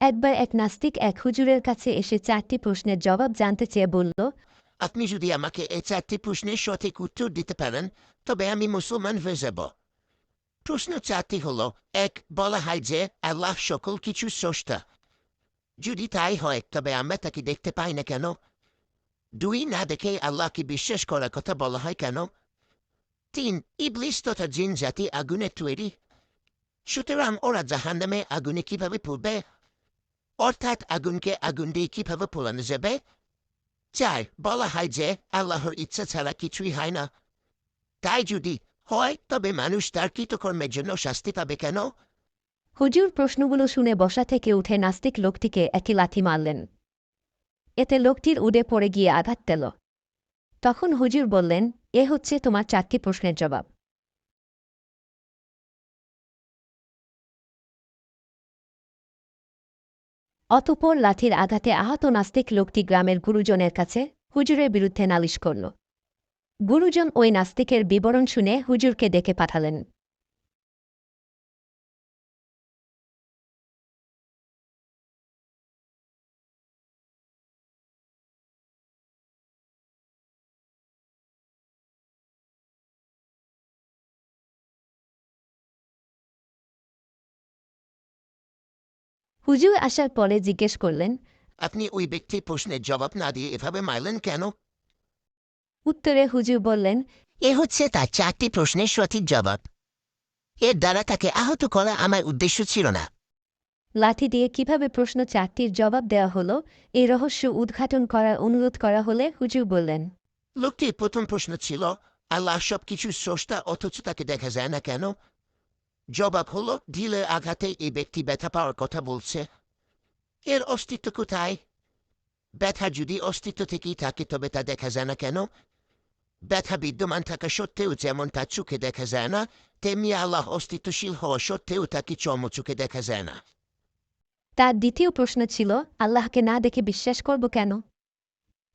একবার এক নাস্তিক এক হুজুরের কাছে এসে 4টি প্রশ্নের জবাব জানতে চেয়ে বলল, আপনি যদি আমাকে এই 4টি প্রশ্নের সঠিক উত্তর দিতে পারেন তবে আমি মুসলমান হয়ে যাব। প্রশ্ন 4টি হল: ১. বলা হয় যে আল্লাহ সকল কিছু স্রষ্টা। যদি তাই হয় তবে আমরা তাকে দেখতে পাই না কেন? ২. না দেখে আল্লাহকে বিশ্বাস করার কথা বলা হয় কেন? ৩. ইবলিস তথা জিন জাতি আগুনে তৈরি, সুতরাং ওরা জাহান্নামে আগুনে কিভাবে পুড়বে? অর্থাৎ আগুনকে আগুন দিয়ে কিভাবে পোড়ানো যাবে? ৪. বলা হয় যে আল্লাহর ইচ্ছা ছাড়া কিছুই হয় না। তাই যদি হয় তবে মানুষ তার কৃতকর্মের জন্য শাস্তি পাবে কেন? হুজুর প্রশ্নগুলো শুনে বসা থেকে উঠে নাস্তিক লোকটিকে একটি লাথি মারলেন। এতে লোকটির উডে পড়ে গিয়ে আঘাত পেল। তখন হুজুর বললেন, এ হচ্ছে তোমার 4টি প্রশ্নের জবাব। অতঃপর লাঠির আঘাতে আহত নাস্তিক লোকটি গ্রামের গুরুজনের কাছে হুজুরের বিরুদ্ধে নালিশ করল। গুরুজন ওই নাস্তিকের বিবরণ শুনে হুজুরকে ডেকে পাঠালেন। হুজুর আসার পরে জিজ্ঞেস করলেন, আপনি ওই ব্যক্তির প্রশ্নের জবাব না দিয়ে এভাবে মারলেন কেন? উত্তরে হুজুর বললেন, এ হচ্ছে তার 4টি প্রশ্নের সঠিক জবাব। এর দ্বারা তাকে আহত করা আমার উদ্দেশ্য ছিল না। লাঠি দিয়ে কিভাবে প্রশ্ন 4টির জবাব দেওয়া হলো এই রহস্য উদ্ঘাটন করার অনুরোধ করা হলে হুজুর বললেন, লোকটির প্রথম প্রশ্ন ছিল, আল্লাহ সব কিছু স্রষ্টা অথচ তাকে দেখা যায় না কেন? জবাব হলো, ঢিলের আঘাতে এই ব্যক্তি ব্যথা পাওয়ার কথা বলছে। এর অস্তিত্ব কোথায়? ব্যথা যদি অস্তিত্ব থেকেই থাকে তবে তা দেখা যায় না কেন? ব্যথা বিদ্যমান থাকা সত্ত্বেও যেমন তা চোখে দেখা যায় না, তেমনি আল্লাহ অস্তিত্বশীল হওয়া সত্ত্বেও তাকে চর্মচোখে দেখা যায় না। তার দ্বিতীয় প্রশ্ন ছিল, আল্লাহকে না দেখে বিশ্বাস করব কেন?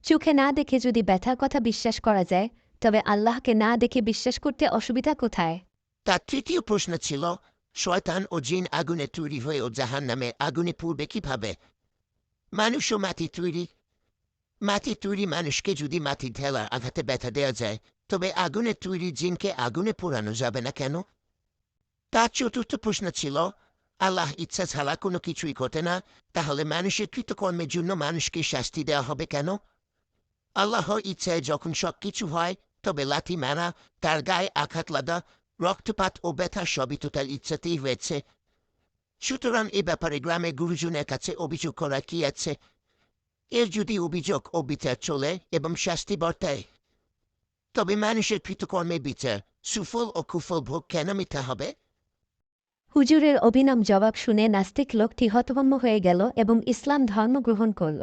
চোখে না দেখে যদি ব্যথার কথা বিশ্বাস করা যায়, তবে আল্লাহকে না দেখে বিশ্বাস করতে অসুবিধা কোথায়? তার তৃতীয় প্রশ্ন ছিল, শয়তান ও জিন আগুনে তৈরি হয়েও জাহান্নামে আগুনে পুড়বে কিভাবে? মানুষও মাটি তৈরি। মাটি তৈরি মানুষকে যদি মাটি ঢেলা আঘাতে ব্যথা দেওয়া যায়, তবে আগুনে তৈরি জিনকে আগুনে পোড়ানো যাবে না কেন? তার চতুর্থ প্রশ্ন ছিল, আল্লাহ ইচ্ছা ছাড়া কোনো কিছুই ঘটে না, তাহলে মানুষের কৃতকর্মের জন্য মানুষকে শাস্তি দেওয়া হবে কেন? আল্লাহর ইচ্ছায় যখন সব কিছু হয় তবে লাথি মারা, তার গায়ে আঘাত লাগা, রক্তপাত ও ব্যথা সবই তো তার ইচ্ছাতেই হয়েছে। সুতরাং এ ব্যাপারে গ্রামের গুরুজনের কাছে অভিযোগ করা কি আছে? এর যদি অভিযোগ ও বিচার চলে এবং শাস্তি বর্তায়, তবে মানুষের কৃতকর্মের বিচার, সুফল ও কুফল ভোগ কেন মিথ্যা হবে? হুজুরের অবিনম জবাব শুনে নাস্তিক লোকটি হতভম্ব হয়ে গেল এবং ইসলাম ধর্ম গ্রহণ করল।